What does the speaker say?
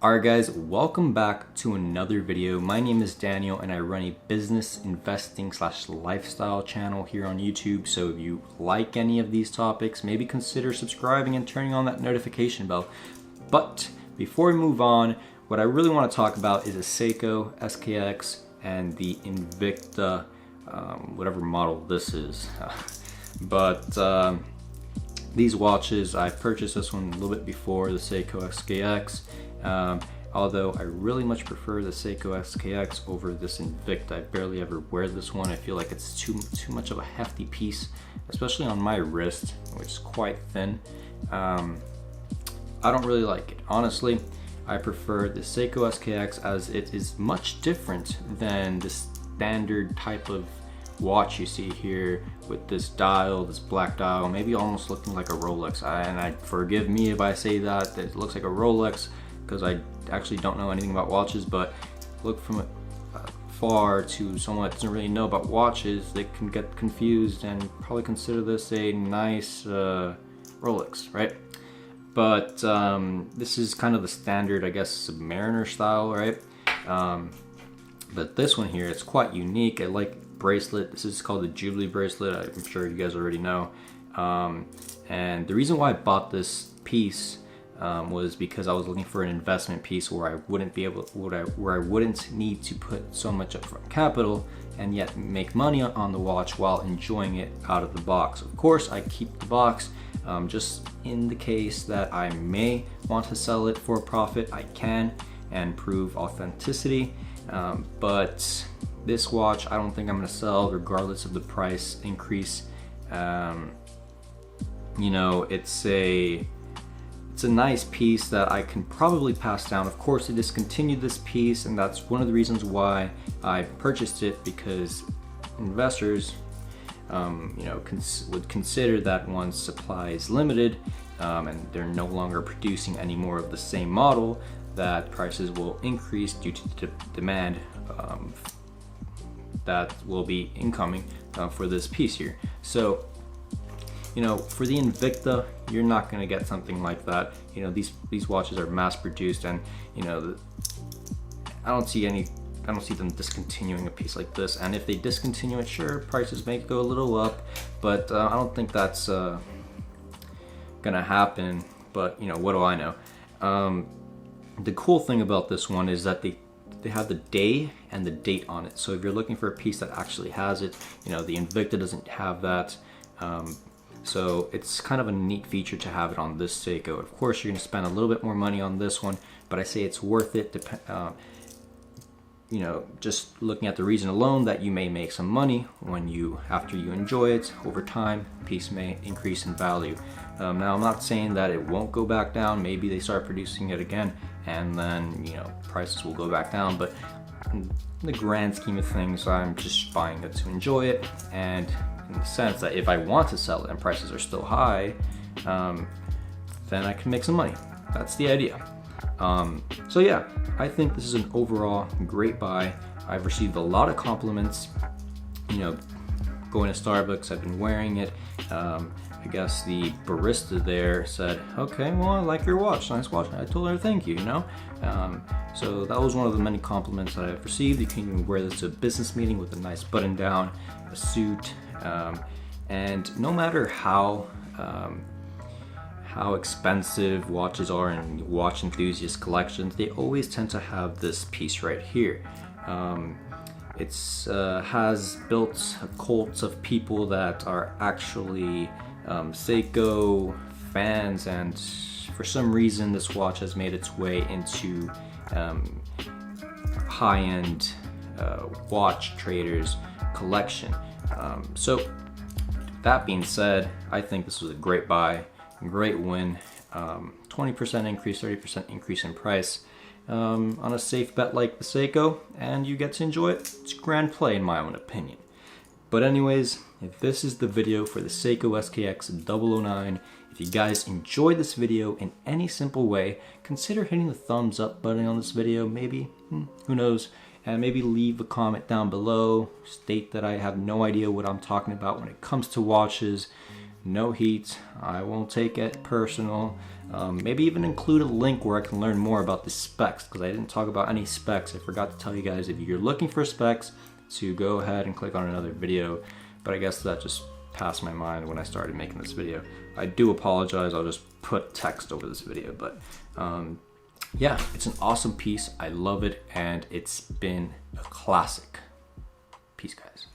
Alright guys, welcome back to another video. My name is Daniel and I run a business investing / lifestyle channel here on YouTube. So if you like any of these topics, maybe consider subscribing and turning on that notification bell. But before we move on, what I really want to talk about is a Seiko SKX and the Invicta, whatever model this is. These watches, I purchased this one a little bit before the Seiko SKX. Although I really much prefer the Seiko SKX over this Invicta. I barely ever wear this one. I feel like it's too much of a hefty piece, especially on my wrist, which is quite thin. I don't really like it. Honestly, I prefer the Seiko SKX as it is much different than the standard type of watch you see here with this dial, this black dial, maybe almost looking like a Rolex. And forgive me if I say that it looks like a Rolex, because I actually don't know anything about watches, but look from far to someone that doesn't really know about watches, they can get confused and probably consider this a nice Rolex, right? But this is kind of the standard, I guess, Submariner style, right? But this one here, it's quite unique. I like bracelet. This is called the Jubilee bracelet. I'm sure you guys already know. And the reason why I bought this piece was because I was looking for an investment piece where I wouldn't need to put so much upfront capital and yet make money on the watch while enjoying it out of the box. Of course, I keep the box just in the case that I may want to sell it for a profit. I can and prove authenticity, but this watch I don't think I'm going to sell regardless of the price increase. You know, it's a nice piece that I can probably pass down. Of course, I discontinued this piece, and that's one of the reasons why I purchased it, because investors you know, would consider that once supply is limited and they're no longer producing any more of the same model, that prices will increase due to the demand that will be incoming for this piece here. So, you know, for the Invicta, you're not going to get something like that. You know, these watches are mass produced, and you know, I don't see them discontinuing a piece like this. And if they discontinue it, sure, prices may go a little up, but I don't think that's gonna happen. But you know, what do I know? The cool thing about this one is that they have the day and the date on it. So if you're looking for a piece that actually has it, you know, the Invicta doesn't have that. So it's kind of a neat feature to have it on this Seiko. Of course, you're going to spend a little bit more money on this one, but I say it's worth it. You know, just looking at the reason alone that you may make some money after you enjoy it over time, piece may increase in value. Now, I'm not saying that it won't go back down. Maybe they start producing it again, and then you know, prices will go back down. But in the grand scheme of things, I'm just buying it to enjoy it, and in the sense that if I want to sell it and prices are still high, then I can make some money. That's the idea. So yeah, I think this is an overall great buy. I've received a lot of compliments. You know, going to Starbucks, I've been wearing it. I guess the barista there said, okay, well, I like your watch, nice watch. I told her thank you, you know. So that was one of the many compliments that I've received. You can even wear this to a business meeting with a nice button down, a suit, and no matter how expensive watches are in watch enthusiast collections, they always tend to have this piece right here. It's has built a cult of people that are actually Seiko fans, and for some reason this watch has made its way into high-end watch traders collection. So that being said, I think this was a great buy, great win. 20% increase, 30% increase in price on a safe bet like the Seiko, and you get to enjoy it. It's grand play in my own opinion. But anyways, if this is the video for the Seiko SKX 009, if you guys enjoyed this video in any simple way, consider hitting the thumbs up button on this video, maybe, who knows, and maybe leave a comment down below, state that I have no idea what I'm talking about when it comes to watches. no heat. I won't take it personal. Maybe even include a link where I can learn more about the specs, because I didn't talk about any specs. I forgot to tell you guys, if you're looking for specs, to go ahead and click on another video, but I guess that just passed my mind when I started making this video. I do apologize. I'll just put text over this video, but yeah, it's an awesome piece. I love it, and it's been a classic. Peace, guys.